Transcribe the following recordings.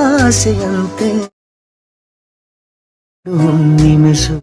ಆಸೆಯಂತೆ ಹುಣ್ಣಿಮೆಸು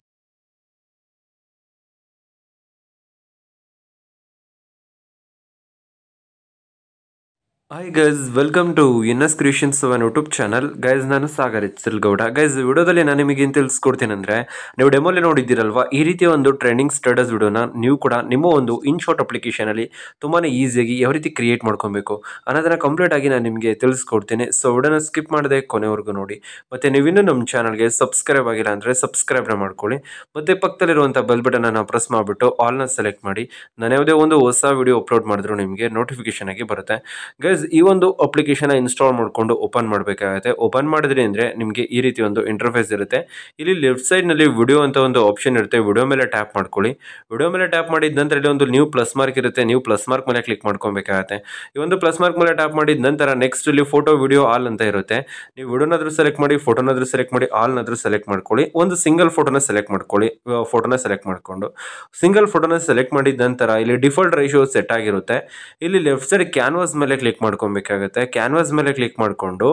hi guys, welcome to NS creations ಅವನ್ YouTube channel. Guys, ನಾನು ಸಾಗರ್ ಸಿಲ್ಗೌಡ. ಗೈಸ್, ವಿಡಿಯೋದಲ್ಲಿ ನಾನು ನಿಮಗೆ ಏನು ತಿಳಿಸ್ಕೊಡ್ತೀನಿ ಅಂದರೆ, ನೀವು ಡೆಮೋಲಿ ನೋಡಿದ್ದೀರಲ್ವಾ, ಈ ರೀತಿಯ ಒಂದು ಟ್ರೆಂಡಿಂಗ್ ಸ್ಟೇಟಸ್ ವಿಡಿಯೋನ ನೀವು ಕೂಡ ನಿಮ್ಮ ಒಂದು ಇನ್ ಶಾರ್ಟ್ ಅಪ್ಲಿಕೇಶನಲ್ಲಿ ತುಂಬಾ ಈಸಿಯಾಗಿ ಯಾವ ರೀತಿ ಕ್ರಿಯೇಟ್ ಮಾಡ್ಕೊಬೇಕು ಅನ್ನೋದನ್ನು ಕಂಪ್ಲೀಟ್ ಆಗಿ ನಾನು ನಿಮಗೆ ತಿಳಿಸ್ಕೊಡ್ತೀನಿ. ಸೊ ವಿಡಿಯೋನ ಸ್ಕಿಪ್ ಮಾಡದೆ ಕೊನೆವರೆಗೂ ನೋಡಿ. ಮತ್ತು ನೀವಿನ್ನೂ ನಮ್ಮ ಚಾನಲ್ಗೆ ಸಬ್ಸ್ಕ್ರೈಬ್ ಆಗಿಲ್ಲ ಅಂದರೆ ಸಬ್ಸ್ಕ್ರೈಬ್ನ ಮಾಡ್ಕೊಳ್ಳಿ. ಮತ್ತು ಪಕ್ಕದಲ್ಲಿರುವಂಥ ಬೆಲ್ ಬಟನನ್ನು ಪ್ರೆಸ್ ಮಾಡಿಬಿಟ್ಟು ಆಲ್ನ ಸೆಲೆಕ್ಟ್ ಮಾಡಿ. ನಾನು ಯಾವುದೇ ಒಂದು ಹೊಸ ವಿಡಿಯೋ ಅಪ್ಲೋಡ್ ಮಾಡಿದ್ರು ನಿಮಗೆ ನೋಟಿಫಿಕೇಶನ್ ಆಗಿ ಬರುತ್ತೆ. ಗೈಸ್, ಈ ಒಂದು ಅಪ್ಲಿಕೇಶನ್ ಇನ್ಸ್ಟಾಲ್ ಮಾಡಿಕೊಂಡು ಓಪನ್ ಮಾಡಬೇಕಾಗುತ್ತೆ. ಓಪನ್ ಮಾಡಿದ್ರಿ ಅಂದರೆ ನಿಮಗೆ ಈ ರೀತಿ ಒಂದು ಇಂಟರ್ಫೇಸ್ ಇರುತ್ತೆ. ಇಲ್ಲಿ ಲೆಫ್ಟ್ ಸೈಡ್ನಲ್ಲಿ ವಿಡಿಯೋ ಅಂತ ಒಂದು ಆಪ್ಷನ್ ಇರುತ್ತೆ. ವಿಡಿಯೋ ಮೇಲೆ ಟ್ಯಾಪ್ ಮಾಡ್ಕೊಳ್ಳಿ. ವಿಡಿಯೋ ಮೇಲೆ ಟ್ಯಾಪ್ ಮಾಡಿದ ನಂತರ ಇಲ್ಲಿ ಒಂದು ನ್ಯೂ ಪ್ಲಸ್ ಮಾರ್ಕ್ ಇರುತ್ತೆ. ನ್ಯೂ ಪ್ಲಸ್ ಮಾರ್ಕ್ ಮೇಲೆ ಕ್ಲಿಕ್ ಮಾಡ್ಕೊಬೇಕಾಗುತ್ತೆ. ಈ ಒಂದು ಪ್ಲಸ್ ಮಾರ್ಕ್ ಮೇಲೆ ಟ್ಯಾಪ್ ಮಾಡಿದ ನಂತರ ನೆಕ್ಸ್ಟ್ ಇಲ್ಲಿ ಫೋಟೋ ವಿಡಿಯೋ ಆಲ್ ಅಂತ ಇರುತ್ತೆ. ನೀವು ವಿಡಿಯೋನಾದ್ರೂ ಸೆಲೆಕ್ಟ್ ಮಾಡಿ, ಫೋಟೋನಾದ್ರೂ ಸೆಲೆಕ್ಟ್ ಮಾಡಿ, ಆಲ್ನಾದ್ರೂ ಸೆಲೆಕ್ಟ್ ಮಾಡ್ಕೊಳ್ಳಿ. ಒಂದು ಸಿಂಗಲ್ ಫೋಟೋನ ಸೆಲೆಕ್ಟ್ ಮಾಡ್ಕೊಳ್ಳಿ. ಫೋಟೋನ ಸೆಲೆಕ್ಟ್ ಮಾಡಿಕೊಂಡು ಸಿಂಗಲ್ ಫೋಟೋನ ಸೆಲೆಕ್ಟ್ ಮಾಡಿದ ನಂತರ ಇಲ್ಲಿ ಡಿಫಾಲ್ಟ್ ರೇಷಿಯೋ ಸೆಟ್ ಆಗಿರುತ್ತೆ. ಇಲ್ಲಿ ಲೆಫ್ಟ್ ಸೈಡ್ ಕ್ಯಾನ್ವಾಸ್ ಮೇಲೆ ಕ್ಲಿಕ್ ಮಾಡ್ಕೊಬೇಕಾಗುತ್ತೆ. ಕ್ಯಾನ್ವಾಸ್ ಮೇಲೆ ಕ್ಲಿಕ್ ಮಾಡಿಕೊಂಡು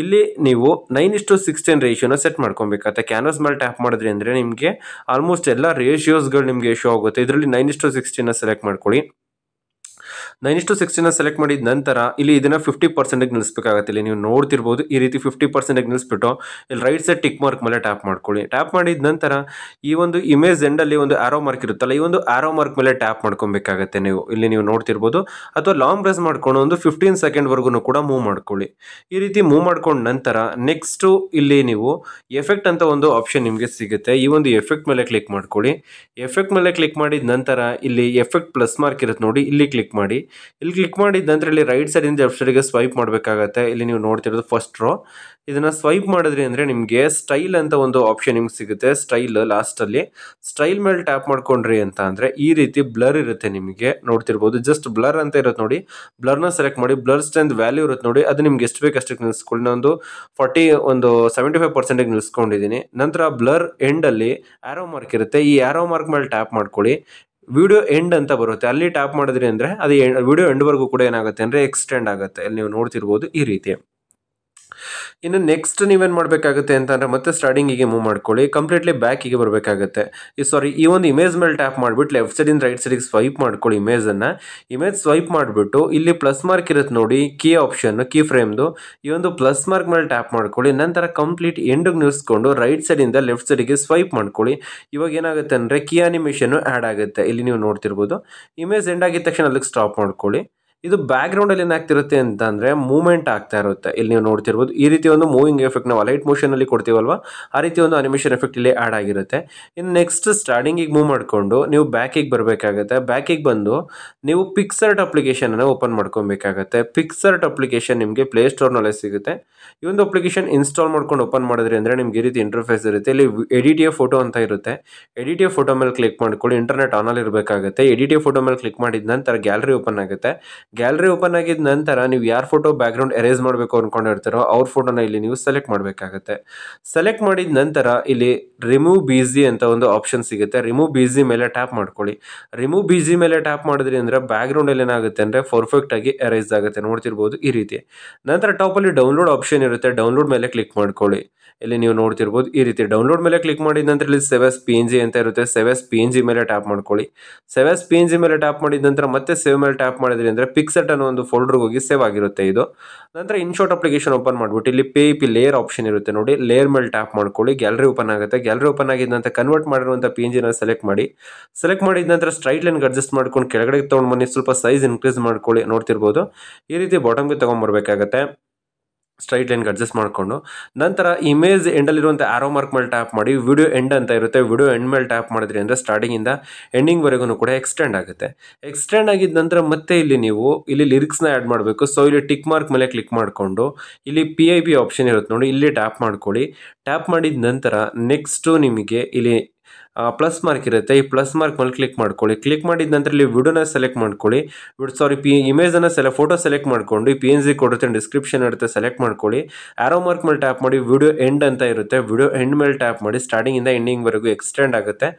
ಇಲ್ಲಿ ನೀವು 9:16 ರೇಷಿಯೋನ ಸೆಟ್ ಮಾಡ್ಕೊಬೇಕಾಗುತ್ತೆ. ಕ್ಯಾನ್ವಾಸ್ ಮೇಲೆ ಟ್ಯಾಪ್ ಮಾಡಿದ್ರಿ ಅಂದರೆ ನಿಮಗೆ ಆಲ್ಮೋಸ್ಟ್ ಎಲ್ಲ ರೇಷಿಯೋಸ್ಗಳು ನಿಮಗೆ ಶೋ ಆಗುತ್ತೆ. ಇದರಲ್ಲಿ 9:16 ಸೆಲೆಕ್ಟ್ ಮಾಡ್ಕೊಳ್ಳಿ. 9:16 ಸೆಲೆಕ್ಟ್ ಮಾಡಿದ ನಂತರ ಇಲ್ಲಿ ಇದನ್ನ 50% ನಿಲ್ಲಿಸಬೇಕಾಗುತ್ತೆ. ಇಲ್ಲಿ ನೀವು ನೋಡ್ತಿರ್ಬೋದು, ಈ ರೀತಿ 50% ನಿಲ್ಲಿಸ್ಬಿಟ್ಟು ಇಲ್ಲಿ ರೈಟ್ ಸೈಡ್ ಟಿಕ್ ಮಾರ್ಕ್ ಮೇಲೆ ಟ್ಯಾಪ್ ಮಾಡ್ಕೊಳ್ಳಿ. ಟ್ಯಾಪ್ ಮಾಡಿದ ನಂತರ ಈ ಒಂದು ಇಮೇಜ್ ಎಂಡಲ್ಲಿ ಒಂದು ಆರೋ ಮಾರ್ಕ್ ಇರುತ್ತಲ್ಲ, ಈ ಒಂದು ಆರೋ ಮಾರ್ಕ್ ಮೇಲೆ ಟ್ಯಾಪ್ ಮಾಡ್ಕೊಬೇಕಾಗತ್ತೆ. ಇಲ್ಲಿ ನೀವು ನೋಡ್ತಿರ್ಬೋದು, ಅಥವಾ ಲಾಂಗ್ ಪ್ರೆಸ್ ಮಾಡ್ಕೊಂಡು ಒಂದು 15 ಸೆಕೆಂಡ್ವರೆಗೂ ಕೂಡ ಮೂವ್ ಮಾಡ್ಕೊಳ್ಳಿ. ಈ ರೀತಿ ಮೂವ್ ಮಾಡ್ಕೊಂಡ ನಂತರ ನೆಕ್ಸ್ಟು ಇಲ್ಲಿ ನೀವು ಎಫೆಕ್ಟ್ ಅಂತ ಒಂದು ಆಪ್ಷನ್ ನಿಮಗೆ ಸಿಗುತ್ತೆ. ಈ ಒಂದು ಎಫೆಕ್ಟ್ ಮೇಲೆ ಕ್ಲಿಕ್ ಮಾಡ್ಕೊಳ್ಳಿ. ಎಫೆಕ್ಟ್ ಮೇಲೆ ಕ್ಲಿಕ್ ಮಾಡಿದ ನಂತರ ಇಲ್ಲಿ ಎಫೆಕ್ಟ್ ಪ್ಲಸ್ ಮಾರ್ಕ್ ಇರುತ್ತೆ ನೋಡಿ, ಇಲ್ಲಿ ಕ್ಲಿಕ್ ಮಾಡಿ. ಇಲ್ಲಿ ಕ್ಲಿಕ್ ಮಾಡಿದ ನಂತರ ಇಲ್ಲಿ ರೈಟ್ ಸೈಡ್ ಇಂದ ಲೆಫ್ಟ್ ಸೈಡ್ಗೆ ಸ್ವೈಪ್ ಮಾಡಬೇಕಾಗತ್ತೆ. ಇಲ್ಲಿ ನೀವು ನೋಡ್ತಿರೋದು ಫಸ್ಟ್ ರೋ. ಇದನ್ನ ಸ್ವೈಪ್ ಮಾಡಿದ್ರಿ ಅಂದ್ರೆ ನಿಮಗೆ ಸ್ಟೈಲ್ ಅಂತ ಒಂದು ಆಪ್ಷನ್ ನಿಮ್ಗೆ ಸಿಗುತ್ತೆ. ಸ್ಟೈಲ್ ಲಾಸ್ಟ್ ಅಲ್ಲಿ ಸ್ಟೈಲ್ ಮೇಲೆ ಟ್ಯಾಪ್ ಮಾಡ್ಕೊಂಡ್ರಿ ಅಂತ ಅಂದ್ರೆ ಈ ರೀತಿ ಬ್ಲರ್ ಇರುತ್ತೆ. ನಿಮಗೆ ನೋಡ್ತಿರ್ಬೋದು, ಜಸ್ಟ್ ಬ್ಲರ್ ಅಂತ ಇರುತ್ತೆ ನೋಡಿ. ಬ್ಲರ್ನ ಸೆಲೆಕ್ಟ್ ಮಾಡಿ. ಬ್ಲರ್ ಸ್ಟ್ರೆಂತ್ ವ್ಯಾಲ್ಯೂ ಇರುತ್ತೆ ನೋಡಿ, ಅದು ನಿಮ್ಗೆ ಎಷ್ಟು ಬೇಕು ಅಷ್ಟಕ್ಕೆ ನಿಲ್ಸ್ಕೊಳ್ಳಿ. ನಾನು ಒಂದು 75% ನಿಲ್ಸ್ಕೊಂಡಿದ್ದೀನಿ. ನಂತರ ಬ್ಲರ್ ಎಂಡ್ ಅಲ್ಲಿ ಆರೋ ಮಾರ್ಕ್ ಇರುತ್ತೆ. ಈ ಆರೋ ಮಾರ್ಕ್ ಮೇಲೆ ಟ್ಯಾಪ್ ಮಾಡ್ಕೊಳ್ಳಿ. ವಿಡಿಯೋ ಎಂಡ್ ಅಂತ ಬರುತ್ತೆ, ಅಲ್ಲಿ ಟ್ಯಾಪ್ ಮಾಡಿದ್ರಿ ಅಂದರೆ ಅದು ವಿಡಿಯೋ ಎಂಡ್ವರೆಗೂ ಕೂಡ ಏನಾಗುತ್ತೆ ಅಂದರೆ ಎಕ್ಸ್ಟೆಂಡ್ ಆಗುತ್ತೆ. ಅಲ್ಲಿ ನೀವು ನೋಡ್ತಿರ್ಬೋದು ಈ ರೀತಿ. ಇನ್ನು ನೆಕ್ಸ್ಟ್ ನೀವೇನು ಮಾಡಬೇಕಾಗುತ್ತೆ ಅಂತಂದರೆ ಮತ್ತೆ ಸ್ಟಾರ್ಟಿಂಗಿಗೆ ಮೂವ್ ಮಾಡ್ಕೊಳ್ಳಿ. ಕಂಪ್ಲೀಟ್ಲಿ ಬ್ಯಾಕಿಗೆ ಬರಬೇಕಾಗುತ್ತೆ. ಈ ಒಂದು ಇಮೇಜ್ ಮೇಲೆ ಟ್ಯಾಪ್ ಮಾಡಿಬಿಟ್ಟು ಲೆಫ್ಟ್ ಸೈಡಿಂದ ರೈಟ್ ಸೈಡಿಗೆ ಸ್ವೈಪ್ ಮಾಡ್ಕೊಳ್ಳಿ. ಇಮೇಜ್ ಸ್ವೈಪ್ ಮಾಡಿಬಿಟ್ಟು ಇಲ್ಲಿ ಪ್ಲಸ್ ಮಾರ್ಕ್ ಇರುತ್ತೆ ನೋಡಿ, ಕೀ ಆಪ್ಷನ್, ಕೀ ಫ್ರೇಮ್ದು. ಈ ಒಂದು ಪ್ಲಸ್ ಮಾರ್ಕ್ ಮೇಲೆ ಟ್ಯಾಪ್ ಮಾಡ್ಕೊಳ್ಳಿ. ನಂತರ ಕಂಪ್ಲೀಟ್ ಎಂಡಿಗೆ ನಿಲ್ಲಿಸ್ಕೊಂಡು ರೈಟ್ ಸೈಡಿಂದ ಲೆಫ್ಟ್ ಸೈಡಿಗೆ ಸ್ವೈಪ್ ಮಾಡ್ಕೊಳ್ಳಿ. ಇವಾಗ ಏನಾಗುತ್ತೆ ಅಂದರೆ ಕೀ ಅನಿಮೇಷನ್ ಆ್ಯಡ್ ಆಗುತ್ತೆ. ಇಲ್ಲಿ ನೀವು ನೋಡ್ತಿರ್ಬೋದು, ಇಮೇಜ್ ಎಂಡ್ ಆಗಿದ ತಕ್ಷಣ ಅಲ್ಲಿಗೆ ಸ್ಟಾಪ್ ಮಾಡ್ಕೊಳ್ಳಿ. ಇದು ಬ್ಯಾಕ್ ಗ್ರೌಂಡಲ್ಲಿ ಏನಾಗ್ತಿರುತ್ತೆ ಅಂತ ಅಂದರೆ ಮೂವ್ಮೆಂಟ್ ಆಗ್ತಾ ಇರುತ್ತೆ. ಇಲ್ಲಿ ನೀವು ನೋಡ್ತಿರ್ಬೋದು, ಈ ರೀತಿ ಒಂದು ಮೂವಿಂಗ್ ಎಫೆಕ್ಟ್ ನಾವು ಲೈಟ್ ಮೋಷನಲ್ಲಿ ಕೊಡ್ತೀವಲ್ವಾ, ಆ ರೀತಿ ಒಂದು ಅನಿಮೇಷನ್ ಎಫೆಕ್ಟ್ ಇಲ್ಲಿ ಆ್ಯಡ್ ಆಗಿರುತ್ತೆ. ಇನ್ನು ನೆಕ್ಸ್ಟ್ ಸ್ಟಾರ್ಟಿಂಗಿಗೆ ಮೂವ್ ಮಾಡಿಕೊಂಡು ನೀವು ಬ್ಯಾಕಿಗೆ ಬರಬೇಕಾಗುತ್ತೆ. ಬ್ಯಾಕಿಗೆ ಬಂದು ನೀವು ಪಿಕ್ಸರ್ಟ್ ಅಪ್ಲಿಕೇಶನನ್ನು ಓಪನ್ ಮಾಡ್ಕೊಬೇಕಾಗತ್ತೆ. ಪಿಕ್ಸರ್ಟ್ ಅಪ್ಲಿಕೇಶನ್ ನಿಮಗೆ ಪ್ಲೇಸ್ಟೋರ್ನಲ್ಲೇ ಸಿಗುತ್ತೆ. ಈ ಒಂದು ಅಪ್ಲಿಕೇಶನ್ ಇನ್ಸ್ಟಾಲ್ ಮಾಡ್ಕೊಂಡು ಓಪನ್ ಮಾಡಿದ್ರಿ ಅಂದರೆ ನಿಮ್ಗೆ ಈ ರೀತಿ ಇಂಟರ್ಫೇಸ್ ಇರುತ್ತೆ. ಇಲ್ಲಿ ಎಡಿಟ್ ಎ ಫೋಟೋ ಅಂತ ಇರುತ್ತೆ. ಎಡಿಟ್ ಎ ಫೋಟೋ ಮೇಲೆ ಕ್ಲಿಕ್ ಮಾಡ್ಕೊಳ್ಳಿ. ಇಂಟರ್ನೆಟ್ ಆನಲ್ಲಿ ಇರಬೇಕಾಗುತ್ತೆ. ಎಡಿಟ್ ಎ ಫೋಟೋ ಮೇಲೆ ಕ್ಲಿಕ್ ಮಾಡಿದ ನಂತರ ಗ್ಯಾಲರಿ ಓಪನ್ ಆಗುತ್ತೆ. ಗ್ಯಾಲರಿ ಓಪನ್ ಆಗಿದ ನಂತರ ನೀವು ಯಾರ ಫೋಟೋ ಬ್ಯಾಕ್ ಗ್ರೌಂಡ್ ಎರೇಸ್ ಮಾಡಬೇಕು ಅನ್ಕೊಂಡಿರ್ತಾರೋ ಅವ್ರ ಫೋಟೋನ ಇಲ್ಲಿ ನೀವು ಸೆಲೆಕ್ಟ್ ಮಾಡಬೇಕಾಗುತ್ತೆ. ಸೆಲೆಕ್ಟ್ ಮಾಡಿದ ನಂತರ ಇಲ್ಲಿ ರಿಮೂವ್ ಬಿಜಿ ಅಂತ ಒಂದು ಆಪ್ಷನ್ ಸಿಗುತ್ತೆ. ರಿಮೂವ್ ಬಿಜಿ ಮೇಲೆ ಟ್ಯಾಪ್ ಮಾಡ್ಕೊಳ್ಳಿ. ರಿಮೂವ್ ಬಿಜಿ ಮೇಲೆ ಟ್ಯಾಪ್ ಮಾಡಿದ್ರಿ ಅಂದ್ರೆ ಬ್ಯಾಕ್ ಗ್ರೌಂಡ್ ಅಲ್ಲಿ ಏನಾಗುತ್ತೆ ಅಂದ್ರೆ ಪರ್ಫೆಕ್ಟ್ ಆಗಿ ಎರೇಸ್ ಆಗುತ್ತೆ. ನೋಡ್ತಿರ್ಬೋದು ಈ ರೀತಿ. ನಂತರ ಟಾಪ್ ಅಲ್ಲಿ ಡೌನ್ಲೋಡ್ ಆಪ್ಷನ್ ಇರುತ್ತೆ. ಡೌನ್ಲೋಡ್ ಮೇಲೆ ಕ್ಲಿಕ್ ಮಾಡ್ಕೊಳ್ಳಿ. ಇಲ್ಲಿ ನೀವು ನೋಡ್ತಿರ್ಬೋದು ಈ ರೀತಿ. ಡೌನ್ಲೋಡ್ ಮೇಲೆ ಕ್ಲಿಕ್ ಮಾಡಿದ ನಂತರ ಇಲ್ಲಿ ಸೇವ್ ಆಸ್ PNG ಅಂತ ಇರುತ್ತೆ. ಸೇವ್ ಆಸ್ PNG ಮೇಲೆ ಟ್ಯಾಪ್ ಮಾಡ್ಕೊಳ್ಳಿ. ಸೇವ್ ಆಸ್ PNG ಮೇಲೆ ಟ್ಯಾಪ್ ಮಾಡಿದ ನಂತರ ಮತ್ತೆ ಸೇವ್ ಮೇಲೆ ಟ್ಯಾಪ್ ಮಾಡಿದ್ರಿ ಅಂದ್ರೆ ಪಿಕ್ಸರ್ಟ್ ಅನ್ನೋ ಒಂದು ಫೋಲ್ಡರ್ಗೆ ಹೋಗಿ ಸೇವ್ ಆಗಿರುತ್ತೆ ಇದು. ನಂತರ ಇನ್ಶಾರ್ಟ್ ಅಪ್ಲಿಕೇಶನ್ ಓಪನ್ ಮಾಡ್ಬಿಟ್ಟು ಇಲ್ಲಿ PIP ಲೇಯರ್ ಆಪ್ಷನ್ ಇರುತ್ತೆ ನೋಡಿ, ಲೇಯರ್ ಮೇಲೆ ಟ್ಯಾಪ್ ಮಾಡ್ಕೊಳ್ಳಿ. ಗ್ಯಾಲರಿ ಓಪನ್ ಆಗುತ್ತೆ. ಗ್ಯಾಲರಿ ಓಪನ್ ಆಗಿದ ನಂತರ ಕನ್ವರ್ಟ್ ಮಾಡಿರುವಂಥ PNG ನ ಸೆಲೆಕ್ಟ್ ಮಾಡಿ. ಸೆಲೆಕ್ಟ್ ಮಾಡಿದ ನಂತರ ಸ್ಟ್ರೈಟ್ ಲೈನ್ಗೆ ಅಡ್ಜಸ್ಟ್ ಮಾಡ್ಕೊಂಡು ಕೆಳಗಡೆ ತೊಗೊಂಡು ಬನ್ನಿ. ಸ್ವಲ್ಪ ಸೈಜ್ ಇನ್ಕ್ರೀಸ್ ಮಾಡ್ಕೊಳ್ಳಿ. ನೋಡ್ತಿರ್ಬೋದು ಈ ರೀತಿ ಬಾಟಮ್ಗೆ ತೊಗೊಂಡ್ಬರ್ಬೇಕಾಗತ್ತೆ. ಸ್ಟ್ರೈಟ್ ಲೈನ್ಗೆ ಅಡ್ಜಸ್ಟ್ ಮಾಡಿಕೊಂಡು ನಂತರ ಇಮೇಜ್ ಎಂಡಲ್ಲಿರುವಂಥ ಆರೋ ಮಾರ್ಕ್ ಮೇಲೆ ಟ್ಯಾಪ್ ಮಾಡಿ. ವಿಡಿಯೋ ಎಂಡ್ ಅಂತ ಇರುತ್ತೆ. ವಿಡಿಯೋ ಎಂಡ್ ಮೇಲೆ ಟ್ಯಾಪ್ ಮಾಡಿದ್ರಿ ಅಂದರೆ ಸ್ಟಾರ್ಟಿಂಗಿಂದ ಎಂಡಿಂಗ್ವರೆಗೂ ಕೂಡ ಎಕ್ಸ್ಟೆಂಡ್ ಆಗುತ್ತೆ. ಎಕ್ಸ್ಟೆಂಡ್ ಆಗಿದ ನಂತರ ಮತ್ತೆ ಇಲ್ಲಿ ನೀವು ಇಲ್ಲಿ ಲಿರಿಕ್ಸ್ನ ಆ್ಯಡ್ ಮಾಡಬೇಕು. ಸೊ ಇಲ್ಲಿ ಟಿಕ್ ಮಾರ್ಕ್ ಮೇಲೆ ಕ್ಲಿಕ್ ಮಾಡಿಕೊಂಡು ಇಲ್ಲಿ PIP ಆಪ್ಷನ್ ಇರುತ್ತೆ ನೋಡಿ, ಇಲ್ಲಿ ಟ್ಯಾಪ್ ಮಾಡ್ಕೊಳ್ಳಿ. ಟ್ಯಾಪ್ ಮಾಡಿದ ನಂತರ ನೆಕ್ಸ್ಟು ನಿಮಗೆ ಇಲ್ಲಿ ಪ್ಲಸ್ ಮಾರ್ಕ್ ಇರುತ್ತೆ. ಈ ಪ್ಲಸ್ ಮಾರ್ಕ್ ಮೇಲೆ ಕ್ಲಿಕ್ ಮಾಡ್ಕೊಳ್ಳಿ. ಕ್ಲಿಕ್ ಮಾಡಿದ ನಂತರ ಇಲ್ಲಿ ವಿಡಿಯೋನ ಸೆಲೆಕ್ಟ್ ಮಾಡ್ಕೊಳ್ಳಿ. ಇಮೇಜನ್ನು ಫೋಟೋ ಸೆಲೆಕ್ಟ್ ಮಾಡ್ಕೊಂಡು ಈ PNG ಕೊಡುತ್ತೆ, ಡಿಸ್ಕ್ರಿಪ್ಷನ್ ಇರುತ್ತೆ, ಸೆಲೆಕ್ಟ್ ಮಾಡ್ಕೊಳ್ಳಿ. ಆರೋ ಮಾರ್ಕ್ ಮೇಲೆ ಟ್ಯಾಪ್ ಮಾಡಿ ವಿಡಿಯೋ ಎಂಡ್ ಅಂತ ಇರುತ್ತೆ, ವಿಡಿಯೋ ಎಂಡ್ ಮೇಲೆ ಟ್ಯಾಪ್ ಮಾಡಿ ಸ್ಟಾರ್ಟಿಂಗ್ ಇಂದ ಎಂಡಿಂಗ್ ವರೆಗೂ ಎಕ್ಸ್ಟೆಂಡ್ ಆಗುತ್ತೆ.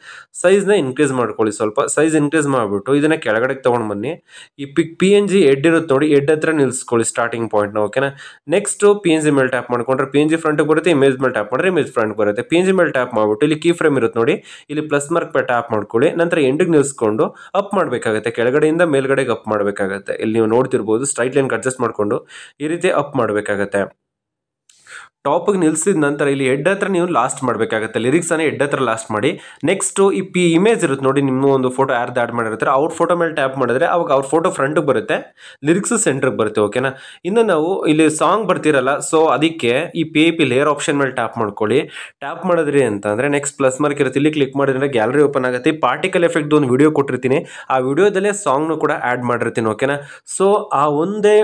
ಸೈಜ್ನ ಇನ್ಕ್ರೀಸ್ ಮಾಡ್ಕೊಳ್ಳಿ. ಸ್ವಲ್ಪ ಸೈಜ್ ಇನ್ಕ್ರೀಸ್ ಮಾಡಿಬಿಟ್ಟು ಇದನ್ನ ಕೆಳಗಡೆ ತಗೊಂಡು ಬನ್ನಿ. ಈ PNG ಹೆಡ್ ಇರುತ್ತೆ ನೋಡಿ, ಹೆಡ್ ಹತ್ರ ನಿಲ್ಸ್ಕೊಳ್ಳಿ ಸ್ಟಾರ್ಟಿಂಗ್ ಪಾಯಿಂಟ್ನ. ಓಕೆನಾ. ನೆಕ್ಸ್ಟ್ PNG ಮೇಲೆ ಟ್ಯಾಪ್ ಮಾಡ್ಕೊಂಡ್ರೆ PNG ಫ್ರಂಟ್ ಬರುತ್ತೆ, ಇಮೇಜ್ ಮೇಲೆ ಟ್ಯಾಪ್ ಮಾಡಿದ್ರೆ ಇಮೇಜ್ ಫ್ರಂಟ್ ಬರುತ್ತೆ. PNG ಮೇಲೆ ಟ್ಯಾಪ್ ಮಾಡ್ಬಿಟ್ಟು ಇಲ್ಲಿ ಕೀ ಫ್ರೇಮ್ ಇರುತ್ತೆ ನೋಡಿ, ಇಲ್ಲಿ ಪ್ಲಸ್ ಮಾರ್ಕ್ ಮೇಲೆ ಟ್ಯಾಪ್ ಮಾಡ್ಕೊಳ್ಳಿ. ನಂತರ ಎಂಡಿಗೆ ನಿಲ್ಸ್ಕೊಂಡು ಅಪ್ ಮಾಡಬೇಕಾಗುತ್ತೆ, ಕೆಳಗಡೆಯಿಂದ ಮೇಲ್ಗಡೆಗೆ ಅಪ್ ಮಾಡಬೇಕಾಗುತ್ತೆ. ಇಲ್ಲಿ ನೀವು ನೋಡ್ತಿರ್ಬೋದು ಸ್ಟ್ರೈಟ್ ಲೈನ್ ಅಡ್ಜಸ್ಟ್ ಮಾಡ್ಕೊಂಡು ಈ ರೀತಿ ಅಪ್ ಮಾಡಬೇಕಾಗತ್ತೆ. ಟಾಪಿಗೆ ನಿಲ್ಸಿದ ನಂತರ ಇಲ್ಲಿ ಹೆಡ್ ಹತ್ರ ನೀವು ಲಾಸ್ಟ್ ಮಾಡಬೇಕಾಗುತ್ತೆ, ಲಿರಿಕ್ಸ್ ಅನ್ನ ಹೆಡ್ ಹತ್ರ ಲಾಸ್ಟ್ ಮಾಡಿ. ನೆಕ್ಸ್ಟ್ ಈ ಇಮೇಜ್ ಇರುತ್ತೆ ನೋಡಿ, ನಿಮ್ಮ ಒಂದು ಫೋಟೋ ಯಾರ್ದು ಆ್ಯಡ್ ಮಾಡಿರ್ತಾರೆ ಅವ್ರ ಫೋಟೋ ಮೇಲೆ ಟ್ಯಾಪ್ ಮಾಡಿದ್ರೆ ಅವಾಗ ಅವ್ರ ಫೋಟೋ ಫ್ರಂಟ್ಗೆ ಬರುತ್ತೆ, ಲಿರಿಕ್ಸ್ ಸೆಂಟ್ರಿಗೆ ಬರುತ್ತೆ. ಓಕೆನಾ. ಇನ್ನು ನಾವು ಇಲ್ಲಿ ಸಾಂಗ್ ಬರ್ತಿರಲ್ಲ, ಸೊ ಅದಕ್ಕೆ ಈ PIP ಲೇಯರ್ ಆಪ್ಷನ್ ಮೇಲೆ ಟ್ಯಾಪ್ ಮಾಡ್ಕೊಳ್ಳಿ. ಟ್ಯಾಪ್ ಮಾಡಿದ್ರಿ ಅಂತಂದ್ರೆ ನೆಕ್ಸ್ಟ್ ಪ್ಲಸ್ ಮಾರ್ಕ್ ಇರುತ್ತೆ, ಇಲ್ಲಿ ಕ್ಲಿಕ್ ಮಾಡಿದ್ರೆ ಗ್ಯಾಲರಿ ಓಪನ್ ಆಗುತ್ತೆ. ಪಾರ್ಟಿಕಲ್ ಎಫೆಕ್ಟ್ ಒಂದು ವಿಡಿಯೋ ಕೊಟ್ಟಿರ್ತೀನಿ, ಆ ವಿಡಿಯೋದಲ್ಲೇ ಸಾಂಗ್ನು ಕೂಡ ಆ್ಯಡ್ ಮಾಡಿರ್ತೀನಿ. ಓಕೆನಾ. ಸೊ ಆ ಒಂದೇ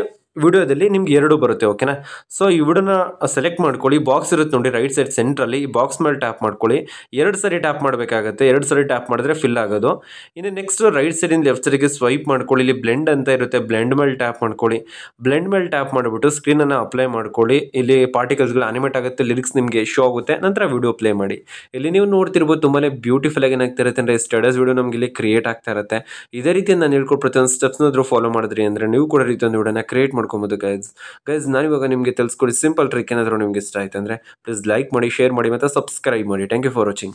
ವಿಡಿಯೋದಲ್ಲಿ ನಿಮ್ಗೆ 2 ಬರುತ್ತೆ. ಓಕೆನಾ. ಸೊ ಈ ವಿಡಿಯೋನ ಸೆಲೆಕ್ಟ್ ಮಾಡ್ಕೊಳ್ಳಿ. ಬಾಕ್ಸ್ ಇರುತ್ತೆ ನೋಡಿ ರೈಟ್ ಸೈಡ್ ಸೆಂಟ್ರಲ್ಲಿ, ಈ ಬಾಕ್ಸ್ ಮೇಲೆ ಟ್ಯಾಪ್ ಮಾಡ್ಕೊಳ್ಳಿ. 2 ಸರಿ ಟ್ಯಾಪ್ ಮಾಡಬೇಕಾಗುತ್ತೆ, 2 ಸರಿ ಟ್ಯಾಪ್ ಮಾಡಿದ್ರೆ ಫಿಲ್ ಆಗೋದು. ಇನ್ನು ನೆಕ್ಸ್ಟ್ ರೈಟ್ ಸೈಡಿಂದ ಲೆಫ್ಟ್ ಸೈಡ್ಗೆ ಸ್ವೈಪ್ ಮಾಡ್ಕೊಳ್ಳಿ. ಇಲ್ಲಿ ಬ್ಲೆಂಡ್ ಅಂತ ಇರುತ್ತೆ, ಬ್ಲೆಂಡ್ ಮೇಲೆ ಟ್ಯಾಪ್ ಮಾಡ್ಕೊಳ್ಳಿ. ಬ್ಲೆಂಡ್ ಮೇಲೆ ಟ್ಯಾಪ್ ಮಾಡಿಬಿಟ್ಟು ಸ್ಕ್ರೀನನ್ನು ಅಪ್ಲೈ ಮಾಡ್ಕೊಳ್ಳಿ. ಇಲ್ಲಿ ಪಾರ್ಟಿಕಲ್ಸ್ಗಳು ಅನಿಮೇಟ್ ಆಗುತ್ತೆ, ಲಿರಿಕ್ಸ್ ನಿಮಗೆ ಶೋ ಆಗುತ್ತೆ. ನಂತರ ವಿಡಿಯೋ ಪ್ಲೇ ಮಾಡಿ. ಇಲ್ಲಿ ನೀವು ನೋಡ್ತಿರ್ಬೋದು ತುಂಬಾ ಬ್ಯೂಟಿಫುಲ್ ಆಗಿ ಏನಾಗ್ತಿರುತ್ತೆ ಅಂದರೆ ಸ್ಟೇಟಸ್ ವಿಡಿಯೋ ನಮಗೆ ಇಲ್ಲಿ ಕ್ರಿಯೇಟ್ ಆಗ್ತಾ ಇರುತ್ತೆ. ಇದೇ ರೀತಿ ನಾನು ಹೇಳ್ಕೊಟ್ಟು ಪ್ರತಿಯೊಂದು ಸ್ಟೆಪ್ಸ್ನಾದ್ರೂ ಫಾಲೋ ಮಾಡಿದ್ರಿ ಅಂದರೆ ನೀವು ಕೂಡ ರೀತಿಯೊಂದು ವಿಡಿಯೋನ ಕ್ರಿಯೇಟ್ ಮಾಡ್ಕೊಬೋದು. ಗೈಸ್ ನಾನಿವಾಗ ನಿಮಗೆ ತಿಳಿಸ್ಕೊಡಿ ಸಿಂಪಲ್ ಟ್ರಿಕ್. ಏನಾದರೂ ನಿಮ್ಗೆ ಇಷ್ಟ ಆಯ್ತು ಅಂದರೆ ಪ್ಲೀಸ್ ಲೈಕ್ ಮಾಡಿ, ಶೇರ್ ಮಾಡಿ ಮತ್ತು ಸಬ್ಸ್ಕ್ರೈಬ್ ಮಾಡಿ. Thank you for watching.